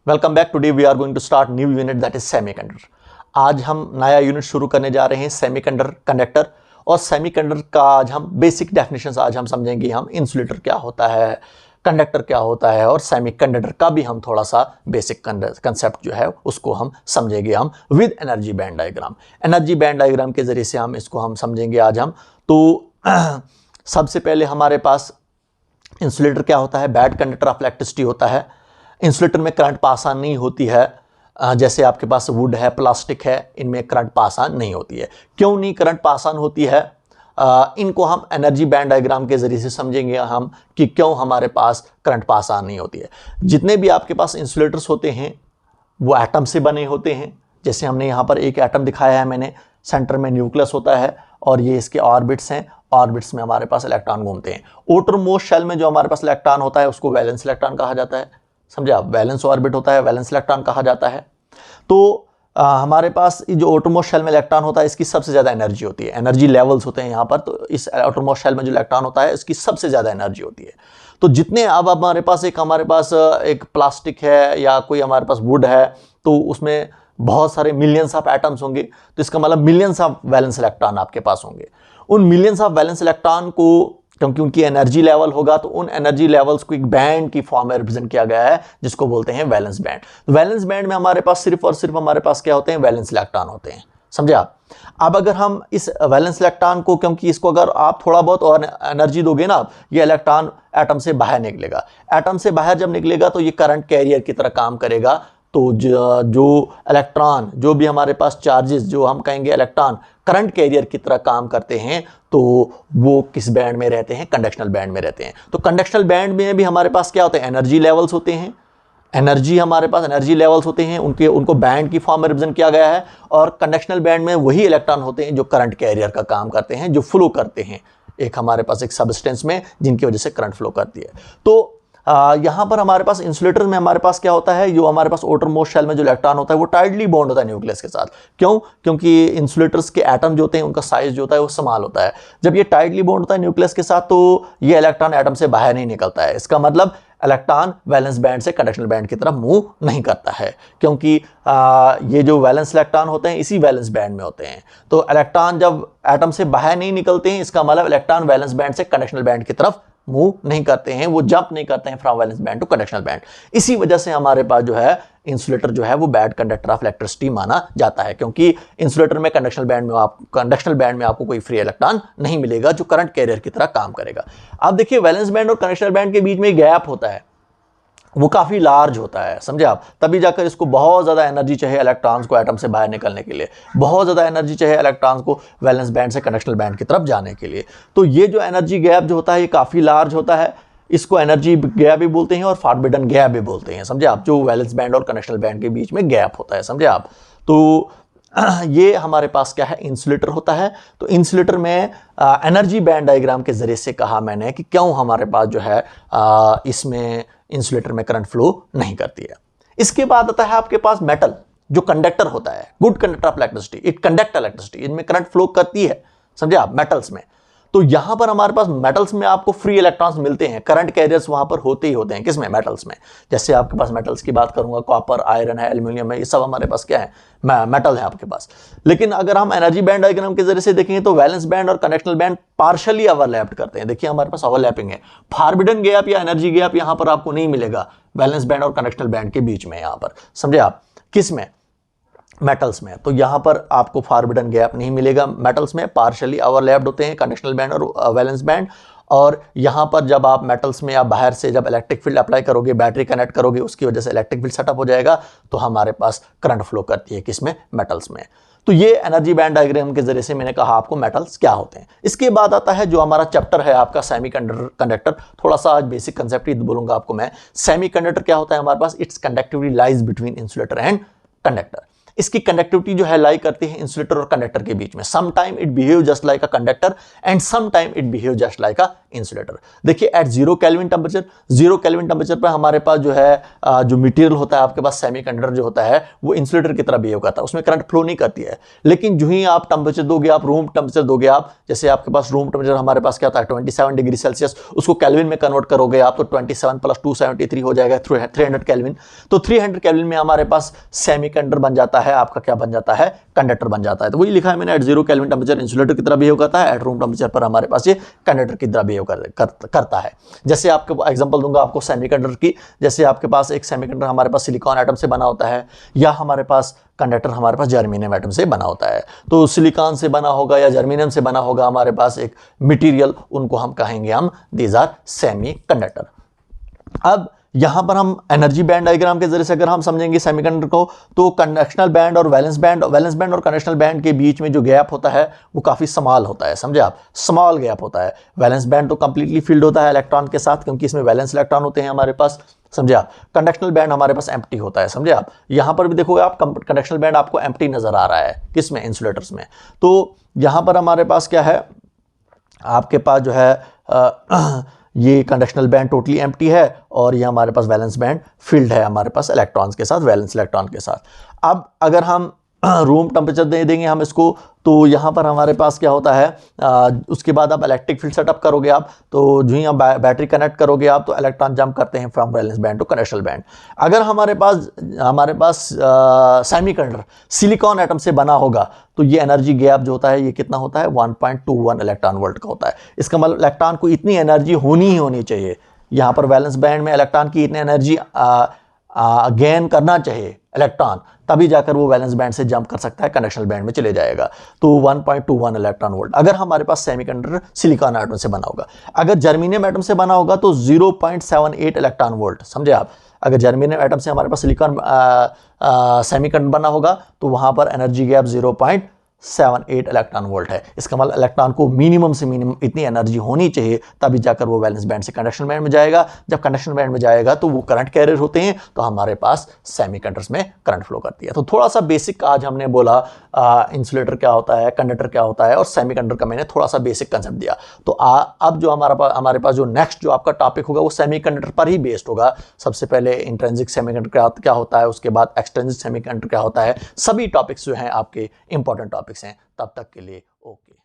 Welcome back. Today we are going to start new unit that is semiconductor. आज हम नया unit शुरू करने जा रहे हैं सेमीकंडक्टर और सेमीकंडक्टर का आज हम बेसिक डेफिनेशंस आज हम समझेंगे। हम इंसुलेटर क्या होता है, कंडक्टर क्या होता है और सेमीकंडक्टर का भी हम थोड़ा सा बेसिक कंसेप्ट जो है उसको हम समझेंगे हम with energy band diagram. Energy band diagram के जरिए से हम इसको हम समझेंगे आज हम। तो सबसे पहले हमारे पास इंसुलेटर क्या होता है, बैड कंडक्टर ऑफ इलेक्ट्रिसिटी होता है। इंसुलेटर में करंट पास ऑन नहीं होती है। जैसे आपके पास वुड है, प्लास्टिक है, इनमें करंट पास ऑन नहीं होती है। क्यों नहीं करंट पास ऑन होती है, इनको हम एनर्जी बैंड डायग्राम के जरिए से समझेंगे हम कि क्यों हमारे पास करंट पास ऑन नहीं होती है। जितने भी आपके पास इंसुलेटर्स होते हैं वो एटम से बने होते हैं। जैसे हमने यहाँ पर एक एटम दिखाया है मैंने, सेंटर में न्यूक्लियस होता है और ये इसके ऑर्बिट्स हैं। ऑर्बिट्स में हमारे पास इलेक्ट्रॉन घूमते हैं। आउटरमोस्ट शेल में जो हमारे पास इलेक्ट्रॉन होता है उसको वैलेंस इलेक्ट्रॉन कहा जाता है। समझे आप, वैलेंस ऑर्बिट होता है, वैलेंस इलेक्ट्रॉन कहा जाता है। तो हमारे पास जो आउटरमोस्ट शेल में इलेक्ट्रॉन होता है इसकी सबसे ज्यादा एनर्जी होती है। एनर्जी लेवल्स होते हैं यहाँ पर। तो इस आउटरमोस्ट शेल में जो इलेक्ट्रॉन होता है इसकी सबसे ज्यादा एनर्जी होती है। तो जितने अब हमारे पास एक प्लास्टिक है या कोई हमारे पास वुड है तो उसमें बहुत सारे मिलियंस ऑफ एटम्स होंगे। तो इसका मतलब मिलियंस ऑफ वैलेंस इलेक्ट्रॉन आपके पास होंगे। उन मिलियंस ऑफ वैलेंस इलेक्ट्रॉन को, क्योंकि उनकी एनर्जी लेवल होगा, तो उन एनर्जी लेवल्स को एक बैंड की फॉर्म में रिप्रेजेंट किया गया है जिसको बोलते हैं वैलेंस बैंड। तो वैलेंस बैंड में हमारे पास सिर्फ और सिर्फ हमारे पास क्या होते हैं, वैलेंस इलेक्ट्रॉन होते हैं। समझे आप। अब अगर हम इस वैलेंस इलेक्ट्रॉन को, क्योंकि इसको अगर आप थोड़ा बहुत और एनर्जी दोगे ना, ये इलेक्ट्रॉन एटम से बाहर निकलेगा। एटम से बाहर जब निकलेगा तो ये करंट कैरियर की तरह काम करेगा। तो जो इलेक्ट्रॉन, जो भी हमारे पास चार्जेस, जो हम कहेंगे इलेक्ट्रॉन करंट कैरियर की तरह काम करते हैं, तो वो किस बैंड में रहते हैं, कंडक्शनल बैंड में रहते हैं। तो कंडक्शनल बैंड में भी हमारे पास क्या होते हैं, एनर्जी लेवल्स होते हैं। हमारे पास एनर्जी लेवल्स होते हैं, उनको बैंड की फॉर्म में रिप्रेजेंट किया गया है। और कंडक्शनल बैंड में वही इलेक्ट्रॉन होते हैं जो करंट कैरियर का काम करते हैं, जो फ्लो करते हैं एक हमारे पास एक सबस्टेंस में, जिनकी वजह से करंट फ्लो करती है। तो यहां पर हमारे पास इंसुलेटर में हमारे पास क्या होता है, जो हमारे पास आउटरमोस्ट शेल में जो इलेक्ट्रॉन होता है वो टाइटली बॉन्ड होता है न्यूक्लियस के साथ। क्यों? क्योंकि इंसुलेटर्स के एटम जो होते हैं उनका साइज जो होता है वो स्मॉल होता है। जब ये टाइटली बॉन्ड होता है न्यूक्लियस के साथ तो ये इलेक्ट्रॉन एटम से बाहर नहीं निकलता है। इसका मतलब इलेक्ट्रॉन वैलेंस बैंड से कंडक्शनल बैंड की तरफ मूव नहीं करता है, क्योंकि ये जो वैलेंस इलेक्ट्रॉन होते हैं इसी वैलेंस बैंड में होते हैं। तो इलेक्ट्रॉन जब एटम से बाहर नहीं निकलते हैं, इसका मतलब इलेक्ट्रॉन वैलेंस बैंड से कंडक्शनल बैंड की तरफ मूव नहीं करते हैं, वो जंप नहीं करते हैं from valence band to conductional band. इसी वजह से हमारे पास जो है इंसुलेटर जो है वो बैड कंडक्टर ऑफ इलेक्ट्रिसिटी माना जाता है, क्योंकि इंसुलेटर में कंडक्शनल बैंड में आपको कोई फ्री इलेक्ट्रॉन नहीं मिलेगा जो करंट कैरियर की तरह काम करेगा। अब देखिए, वैलेंस बैंड और कंडक्शनल बैंड के बीच में गैप होता है, वो काफी लार्ज होता है। समझे आप। तभी जाकर इसको बहुत ज्यादा एनर्जी चाहिए इलेक्ट्रॉन्स को एटम से बाहर निकलने के लिए, बहुत ज्यादा एनर्जी चाहिए इलेक्ट्रॉन्स को वैलेंस बैंड से कंडक्शनल बैंड की तरफ जाने के लिए। तो ये जो एनर्जी गैप जो होता है ये काफी लार्ज होता है। इसको एनर्जी गैप भी बोलते हैं और फॉरबिडन गैप भी बोलते हैं। समझे आप, जो वैलेंस बैंड और कंडक्शनल बैंड के बीच में गैप होता है। समझे आप। तो ये हमारे पास क्या है, इंसुलेटर होता है। तो इंसुलेटर में एनर्जी बैंड डायग्राम के जरिए से कहा मैंने कि क्यों हमारे पास जो है इसमें इंसुलेटर में करंट फ्लो नहीं करती है। इसके बाद आता है आपके पास मेटल, जो कंडक्टर होता है, good conductor of electricity, it conduct electricity, इनमें करंट फ्लो करती है। समझे आप, मेटल्स में। तो यहां पर हमारे पास मेटल्स में आपको फ्री इलेक्ट्रॉन्स मिलते हैं, करंट कैरियर्स वहां पर होते ही होते हैं। किसमें? मेटल्स में। जैसे आपके पास मेटल्स की बात करूंगा, कॉपर, आयरन है, एल्यूमिनियम है, ये सब हमारे पास क्या है, मेटल है आपके पास। लेकिन अगर हम एनर्जी बैंड डायग्राम के जरिए से देखेंगे तो वैलेंस बैंड और कंडक्शनल बैंड पार्शियली ओवरलैप करते हैं। देखिए हमारे पास ओवरलैपिंग है। फॉरबिडन गैप या एनर्जी गैप यहां पर आपको नहीं मिलेगा वैलेंस बैंड और कंडक्शनल बैंड के बीच में। यहां पर समझे आप, किस में, मेटल्स में। तो यहां पर आपको फॉरबिडन गैप नहीं मिलेगा। मेटल्स में पार्शियली ओवरलैप्ड होते हैं कंडक्शनल बैंड और वैलेंस बैंड। और यहां पर जब आप मेटल्स में या बाहर से जब इलेक्ट्रिक फील्ड अप्लाई करोगे, बैटरी कनेक्ट करोगे, उसकी वजह से इलेक्ट्रिक फील्ड सेटअप हो जाएगा, तो हमारे पास करंट फ्लो करती है। किसमें? मेटल्स में। तो ये एनर्जी बैंड डायग्राम के जरिए से मैंने कहा आपको मेटल्स क्या होते हैं। इसके बाद आता है जो हमारा चैप्टर है आपका सेमीकंडक्टर। थोड़ा सा आज बेसिक कंसेप्ट ही बोलूंगा आपको मैं। सेमीकंडक्टर क्या होता है हमारे पास, it's conductivity lies between insulator and conductor. इसकी कंडक्टिविटी जो है लाई करती है इंसुलेटर और कंडक्टर के बीच में। Some time it behave just like a conductor and some time it behave just like a insulator. देखिए at 0 kelvin temperature, 0 kelvin temperature पर हमारे पास जो है जो मटेरियल होता है आपके पास सेमीकंडक्टर जो होता है वो इंसुलेटर की तरह बिहेव करता है, उसमें करंट फ्लो नहीं करती है। लेकिन जो ही आप टेम्परेचर दोगे, आप रूम टेम्परेचर दोगे, आप जैसे आपके पास रूम टेम्परेचर हमारे पास क्या होता है 27 डिग्री सेल्सियस, उसको केल्विन में कन्वर्ट करोगे आप तो 27 + 273 हो जाएगा 300 केल्विन। तो 300 केल्विन में हमारे पास सेमीकंडक्टर बन जाता है, आपका क्या बन जाता है, कंडक्टर बन जाता है। तो वही लिखा है मैंने, एट 0 केल्विन टेम्परेचर इंसुलेटर की तरह बिहेव करता है, एट रूम टेम्परेचर पर हमारे पास ये कंडक्टर की तरह बिहेव करता है। जैसे आपको एग्जांपल दूंगा आपको सेमीकंडक्टर की, जैसे आपके पास एक सेमीकंडक्टर हमारे पास सिलिकॉन एटम से बना होता है, या हमारे पास कंडक्टर हमारे पास जर्मेनियम एटम से बना होता है। तो सिलिकॉन से बना होगा या जर्मेनियम से बना होगा हमारे पास एक मटेरियल, उनको हम कहेंगे हम दीज आर सेमीकंडक्टर। अब यहां पर हम एनर्जी बैंड डायग्राम के जरिए से अगर हम समझेंगे सेमीकंडक्टर को, तो कंडक्शनल बैंड और वैलेंस बैंड और कंडक्शनल बैंड के बीच में जो गैप होता है वो काफी स्मॉल होता है, समझे आप, स्मॉल गैप होता है। वैलेंस बैंड तो कंप्लीटली फिल्ड होता है इलेक्ट्रॉन के साथ, क्योंकि इसमें वैलेंस इलेक्ट्रॉन होते हैं हमारे पास, समझे आप। कंडक्शनल बैंड हमारे पास एम्प्टी होता है, समझे आप। यहां पर भी देखोगे आप कंडक्शनल बैंड आपको एम्प्टी नजर आ रहा है, किसमें, इंसुलेटर्स में। तो यहां पर हमारे पास क्या है, आपके पास जो है ये कंडक्शनल बैंड टोटली एम्प्टी है, और ये हमारे पास वैलेंस बैंड फिल्ड है हमारे पास इलेक्ट्रॉन्स के साथ, वैलेंस इलेक्ट्रॉन के साथ। अब अगर हम रूम टेम्परेचर दे देंगे हम इसको, तो यहाँ पर हमारे पास क्या होता है, उसके बाद आप इलेक्ट्रिक फील्ड सेटअप करोगे आप, तो जो ही आप बैटरी कनेक्ट करोगे आप, तो इलेक्ट्रॉन जंप करते हैं from valence band to conductional band. अगर हमारे पास सेमीकंडक्टर सिलिकॉन एटम से बना होगा, तो ये एनर्जी गैप जो होता है ये कितना होता है, 1.21 इलेक्ट्रॉन वोल्ट का होता है। इसका मतलब इलेक्ट्रॉन को इतनी एनर्जी होनी ही होनी चाहिए, यहाँ पर वैलेंस बैंड में इलेक्ट्रॉन की इतनी एनर्जी गेन करना चाहिए इलेक्ट्रॉन, तभी जाकर वो वैलेंस बैंड से जंप कर सकता है, कंडक्शनल बैंड में चले जाएगा। तो 1.21 इलेक्ट्रॉन वोल्ट अगर हमारे पास सेमीकंडक्टर सिलिकॉन एटम से बना होगा। अगर जर्मेनियम एटम से बना होगा तो 0.78 इलेक्ट्रॉन वोल्ट, समझे आप। अगर जर्मेनियम एटम से हमारे पास सिलिकॉन सेमीकंडक्टर बना होगा तो वहां पर एनर्जी गैप 0.78 इलेक्ट्रॉन वोल्ट है। इसका मतलब इलेक्ट्रॉन को मिनिमम से मिनिमम इतनी एनर्जी होनी चाहिए, तभी जाकर वो वैलेंस बैंड से कंडक्शन बैंड में जाएगा। जब कंडक्शन बैंड में जाएगा तो वो करंट कैरियर होते हैं, तो हमारे पास सेमीकंडक्टर्स में करंट फ्लो करती है। तो थोड़ा सा बेसिक आज हमने बोला इंसुलेटर क्या होता है, कंडक्टर क्या होता है, और सेमीकंडक्टर का मैंने थोड़ा सा बेसिक कंसेप्ट दिया। तो अब जो हमारे पास जो नेक्स्ट जो आपका टॉपिक होगा वो सेमीकंडक्टर पर ही बेस्ड होगा। सबसे पहले इंट्रिंसिक सेमीकंडक्टर क्या होता है, उसके बाद एक्सट्रिंसिक सेमीकंडक्टर क्या होता है, सभी टॉपिक्स जो हैं आपके इंपॉर्टेंट टॉपिक्स हैं। तब तक के लिए ओके।